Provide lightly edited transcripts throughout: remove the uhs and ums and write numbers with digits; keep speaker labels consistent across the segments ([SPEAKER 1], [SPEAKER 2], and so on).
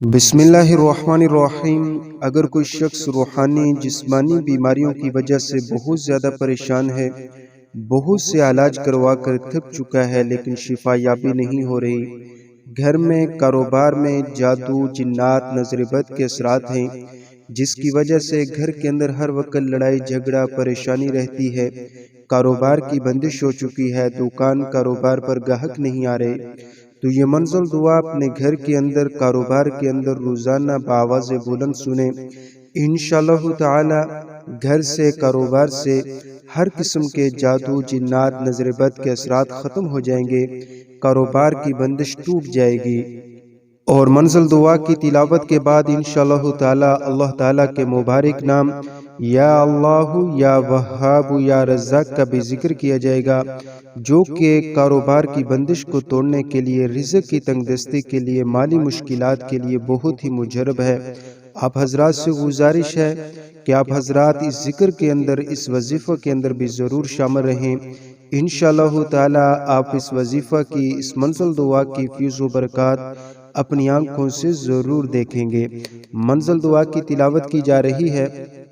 [SPEAKER 1] बिस्मिल्लाहिर्रहमानिर्रहीम। अगर कोई शख्स रूहानी जिस्मानी बीमारियों की वजह से बहुत ज़्यादा परेशान है, बहुत से इलाज करवा कर थक चुका है लेकिन शिफा याबी नहीं हो रही, घर में कारोबार में जादू जिन्नात नजर बद के असरात हैं, जिसकी वजह से घर के अंदर हर वक्त लड़ाई झगड़ा परेशानी रहती है, कारोबार की बंदिश हो चुकी है, दुकान कारोबार पर गाहक नहीं आ रहे, तो ये मंजिल दुआ अपने घर के अंदर कारोबार के अंदर रोजाना बावाज़ बुलंद सुने। इंशाअल्लाह ताला घर से कारोबार से हर किस्म के जादू जिन्नात नजर बद के असरात ख़त्म हो जाएंगे, कारोबार की बंदिश टूट जाएगी। और मंजिल दुआ की तिलावत के बाद इंशाअल्लाह ताला अल्लाह ताला के मुबारक नाम या अल्लाह या वहाब या रज़्ज़ाक का भी जिक्र किया जाएगा, जो कि कारोबार की बंदिश को तोड़ने के लिए, रिज़्क़ की तंगदस्ती के लिए, माली मुश्किलात के लिए बहुत ही मुजरब है। आप हजरात से गुजारिश है कि आप हजरात इस जिक्र के अंदर, इस वजीफ़ा के अंदर भी ज़रूर शामिल रहें। इंशाअल्लाह ताला आप इस वजीफ़ा की, इस मंजिल दुआ की फीज़ व बरक़ात अपनी आंखों से ज़रूर देखेंगे। मंजिल दुआ की तिलावत की जा रही है,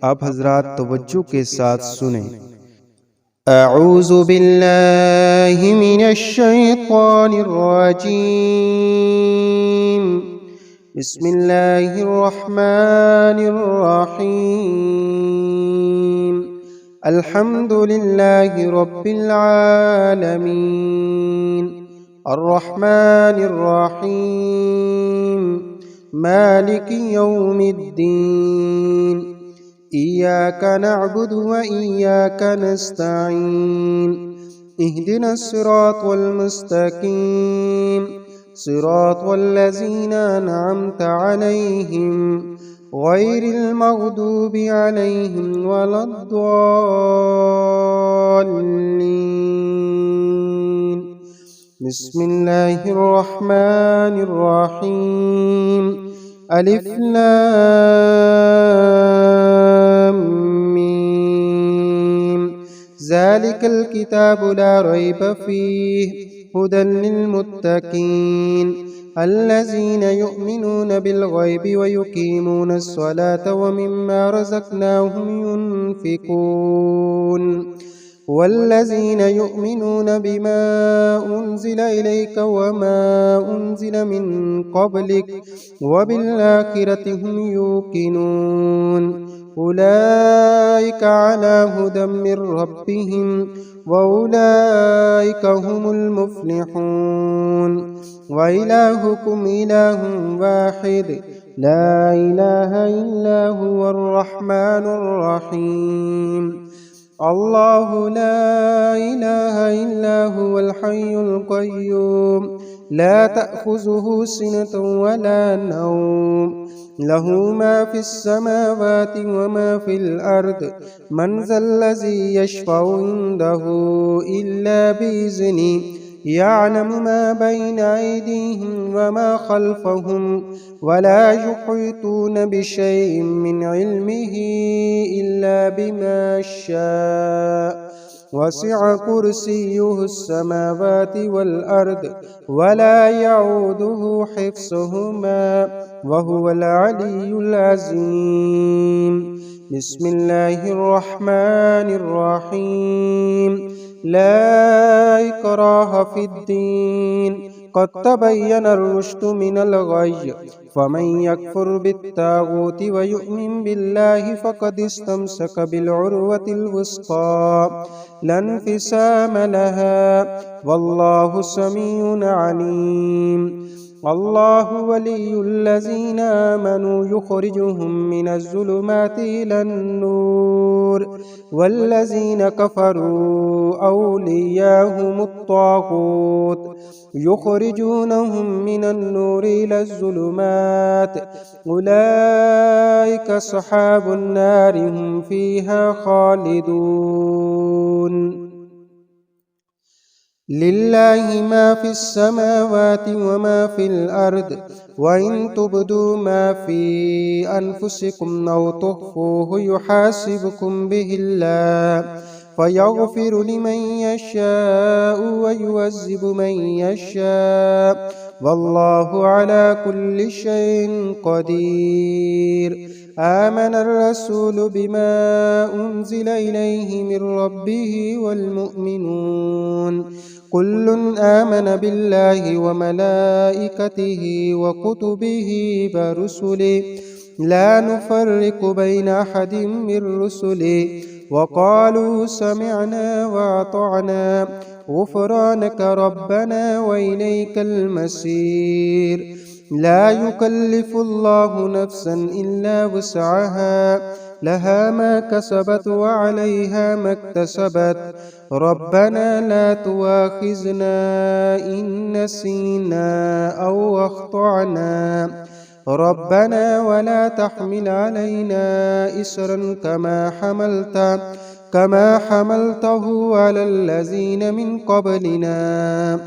[SPEAKER 1] आप हजरात तवज्जो के साथ सुने।
[SPEAKER 2] अऊज़ु बिल्लाहि मिनश शैतानिर रजीम। बिस्मिल्लाहिर रहमानिर रहीम। अल्हम्दुलिल्लाहि रब्बिल आलमीन। अर्रहमानिर रहीम। मालिकि यौमिद्दीन। इय्याका नअबुदु व इय्याका नस्तईन। इहदिनस सिरातल मुस्तकीम। सिरातल लज़ीना अनअमता अलैहिम गैरिल मग़दूबि अलैहिम वलद्दाल्लीन। बिस्मिल्लाहिर रहमानिर रहीम। अलिफ लाम मीम। ज़ालिकल किताबु ला रैब फ़ीहि हुदल लिलमुत्तक़ीन अल्लज़ीना युमिनूना बिल ग़ैबि व युक़ीमूनस स्वलाता व मिम्मा रज़क़नाहुम युनफ़िक़ून वल्लज़ीना युमिनूना बिमा उन्ज़िला इलैका वमा उन्ज़िला मिन क़ब्लिक वबिल आखिरति हुम यूक़िनून उलाइका अला हुदम मिर रब्बिहिम व उलाइका हुमुल मुफ़्लिहून व इलाहुकुम इलाहुन वाहिद ला इलाहा इल्ला हुवर रहमानुर रहीम। अल्लाहु ला इलाहा इल्ला हुवल हय्युल क़य्यूम ला तअख़ुज़ुहु सिनतुन वला नौम लहू मा फ़िस समावाति व मा फ़िल अर्द मन ज़ल्लज़ी यशफ़अु इंदहु इल्ला बिइज़्निहि यअलमु मा बैना अयदीहिम व मा ख़ल्फ़हुम वला युहीतून बिशैइन मिन इल्मिहि इल्ला बिमा शाअ वसिअ कुर्सियुहुस समावाति वल अर्द वला यऊदुहु हिफ्ज़ुहुमा व हुवल अलियुल अज़ीम। बिस्मिल्लाहिर रहमानिर रहीम। ला इक्राहा फिद्दीन क़द तबय्यनर रुश्दु मिनल ग़य्य फमन यकफ़ुर बित्ताग़ूति व युमिन बिल्लाहि फ़क़द इस्तमसक बिलउर्वतिल वुस्क़ा ला इंफ़िसाम लहा वल्लाहु समीउन अलीम। अल्लाहु वलियुल्लज़ीना आमनू युख़रिजुहुम मिनज़्ज़ुलुमाति इलन-नूर वल्लज़ीना कफ़रू औलियाहुमुत ताग़ूत युख़रिजूनहुम मिनन-नूरि इलज़्ज़ुलुमात उलाइका अस्हाबुन नारि हुम फ़ीहा ख़ालिदून। लिल्लाहि मा फ़िस समावाति व मा फ़िल अर्द व इन तुब्दू मा फ़ी अनफुसिकुम औ तुख़्फ़ूहु युहासिबकुम बिहिल्लाह फयग़फ़िरु लिमन यशाअ व युअज़्ज़िबु मन यशाअ والله على كل شيء قدير. آمن الرسول بما أنزل إليه من ربه والمؤمنون كل آمن بالله وملائكته وكتبه ورسله لا نفرق بين أحد من رسله وقالوا سمعنا وأطعنا غفرانك ربنا وإليك المصير. لا يكلف الله نفسا إلا وسعها لها ما كسبت وعليها ما اكتسبت ربنا لا تؤاخذنا إن نسينا أو أخطأنا ربنا ولا تحمل علينا إصرا كما حملته على الذين من قبلنا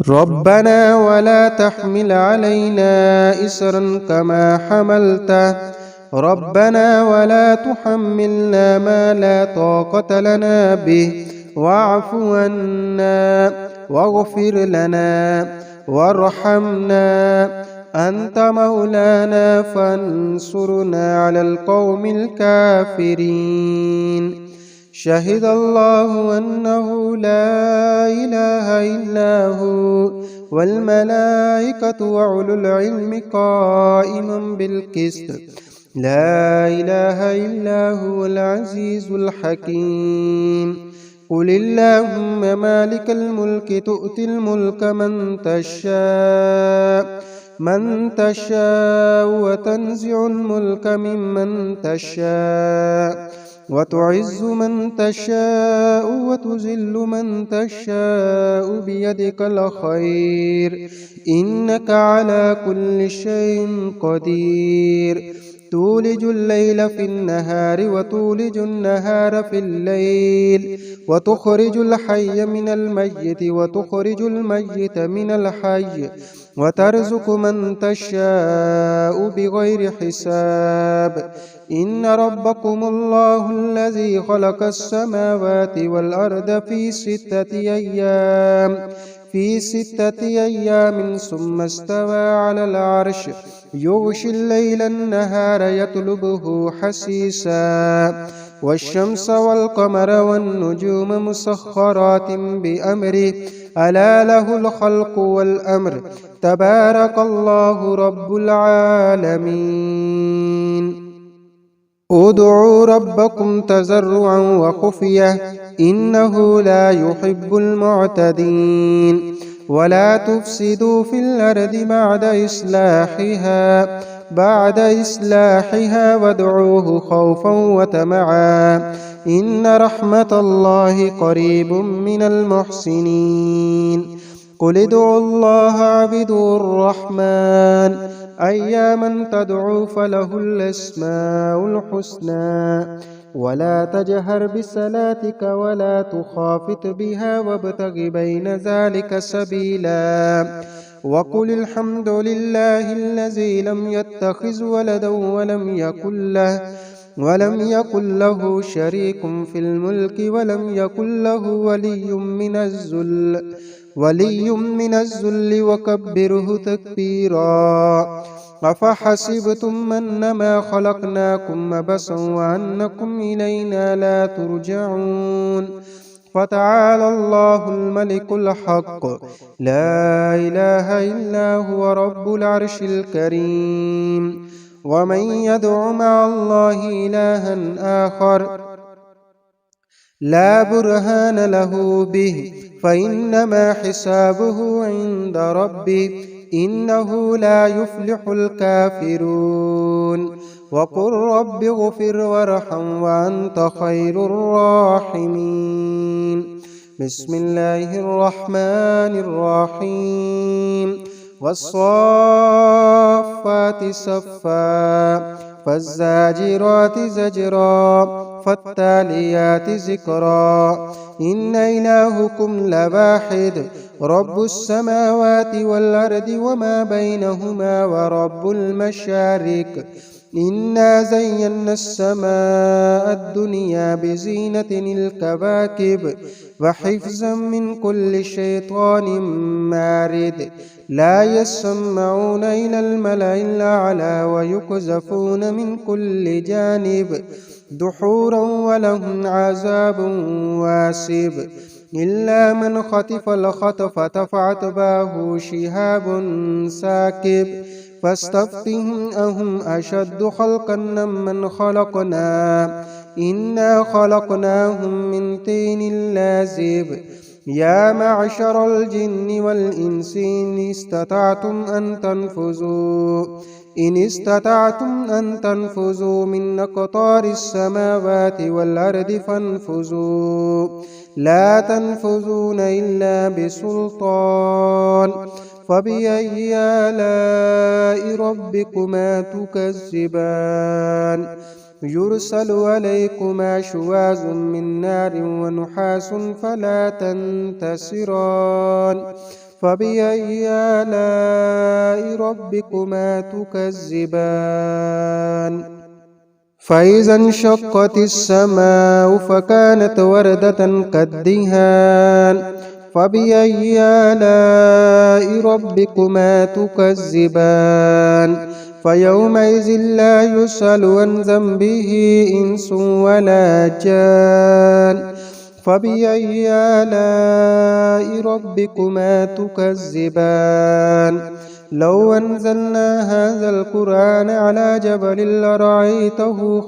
[SPEAKER 2] ربنا ولا تحمل علينا إصرا كما حملته ربنا ولا تحملنا ما لا طاقة لنا به واعف عنا واغفر لنا وارحمنا أنت مولانا فانصرنا على القوم الكافرين. شهد الله أنه لا إله إلا هو والملائكة وأولو العلم قائما بالقسط لا إله إلا هو العزيز الحكيم. قل اللهم مالك الملك تؤتي الملك من تشاء وتنزع الملك ممن تشاء وتعز من تشاء وتذل من تشاء بيدك الخير إنك على كل شيء قدير. تولج الليل في النهار وتولج النهار في الليل وتخرج الحي من الميت وتخرج الميت من الحي وترزق من تشاء بغير حساب. إن ربكم الله الذي خلق السماوات والأرض في ستة أيام ثم استوى على العرش يغشي الليل النهار يطلبه حسيسا والشمس والقمر والنجوم مسخرات بأمره ألا له الخلق والأمر تبارك الله رب العالمين. ادعوا ربكم تضرعا وخفية إنه لا يحب المعتدين. ولا تفسدوا في الأرض بعد إصلاحها وادعوه خوفا وطمعا إن رحمة الله قريب من المحسنين. قل ادعوا الله اعبدوا الرحمن أياما تدعوا فله الأسماء الحسنى ولا تجهر بصلاتك ولا تخافت بها وابتغ بين ذلك سبيلا. وقل الحمد لله الذي لم يتخذ ولدا ولم يكن له شريك في الملك ولم يكن له ولي من الذل وكبره تكبيرا. أفحسبتم أنما خلقناكم عبثا وأنكم إلينا لا ترجعون. فتعالى الله الملك الحق لا إله إلا هو رب العرش الكريم. ومن يدع مع الله إلها آخر لا برهان له به فإنما حسابه عند ربه إنه لا يفلح الكافرون. وقل رب اغفر وارحم وأنت خير الراحمين. بسم الله الرحمن الرحيم. والصافات صفا فالزاجرات زجرا فالتاليات ذكرا إن إلهكم لواحد رب السماوات والأرض وما بينهما ورب المشارق إنا زينا السماء الدنيا بزينة الكواكب وحفظا من كل شيطان مارد لا يسمعون إلى الملأ الأعلى ويقذفون من كل جانب دحورا ولهم عذاب واسب إلا من خطف الخطفة فأتبعه شهاب ساكب فاستفتهم أهم أشد خلقا ممن خلقنا إنا خلقناهم من طين لازب يا معشر الجن والإنس إن استطعتم أن تنفذوا من أقطار السماوات والأرض فانفذوا لا تنفذون إلا بسلطان فبأي آلاء ربكما تكذبان يرسل عليكما شواظ من نار ونحاس فلا تنتصران فبأي آلاء ربكما تكذبان فإذا انشقت السماء فكانت وردة كالدهان فبأي آلاء ربكما تكذبان فيومئذ لا يسأل عن ذنبه إنس ولا جان فبأي آلاء ربكما تكذبان لو أنزلنا هذا القرآن على جبل لرأيته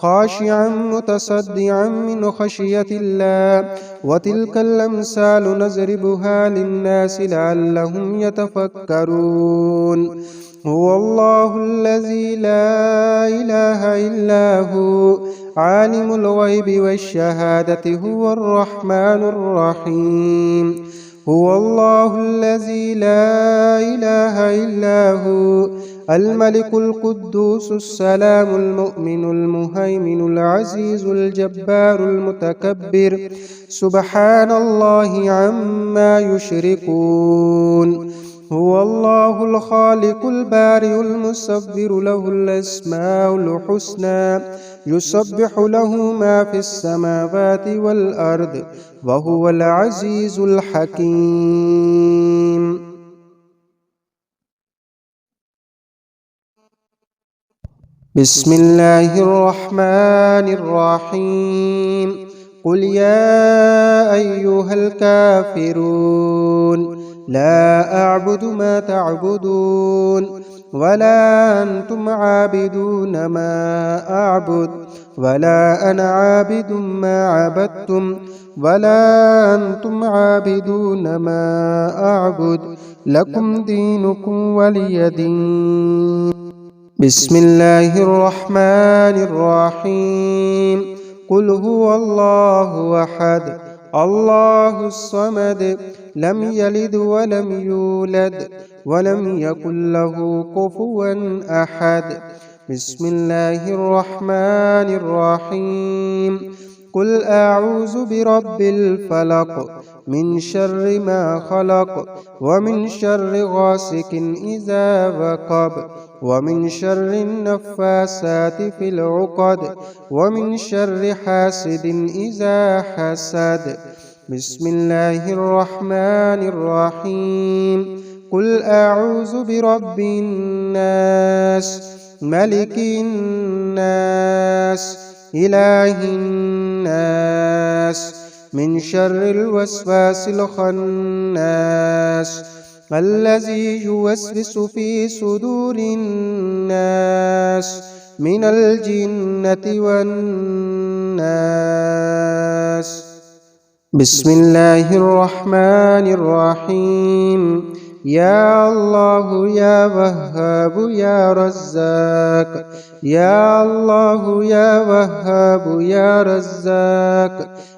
[SPEAKER 2] خاشعا متصدعا من خشية الله وتلك الأمثال نضربها للناس لعلهم يتفكرون هو الله الذي لا إله إلا هو عالم الغيب والشهادة هو الرحمن الرحيم هو الله الذي لا إله إلا هو الملك القدوس السلام المؤمن المهيمن العزيز الجبار المتكبر سبحان الله عما يشركون هو الله الخالق البارئ المصور له الأسماء الحسنى يسبح له ما في السماوات والأرض وهو العزيز الحكيم. بسم الله الرحمن الرحيم قل يا أيها الكافرون لا أعبد ما تعبدون ولا أنتم عابدون ما أعبد ولا أنا عابد ما عبدتم ولا أنتم عابدون ما أعبد لكم دينكم ولي دين. بسم الله الرحمن الرحيم قل هو الله أحد الله الصمد لم يلد ولم يولد ولم يكن له كفوا أحد. بسم الله الرحمن الرحيم قل أعوذ برب الفلق من شر ما خلق ومن شر غاسق إذا وقب ومن شر النفاسات في العقد ومن شر حاسد إذا حسد. بسم الله الرحمن الرحيم قل أعوذ برب الناس ملك الناس إله الناس من شر الوسواس الخناس الذي يوسوس في صدور الناس من الجنة والناس. بسم الله الرحمن الرحيم يا الله يا وهاب يا رزاق يا الله يا وهاب يا رزاق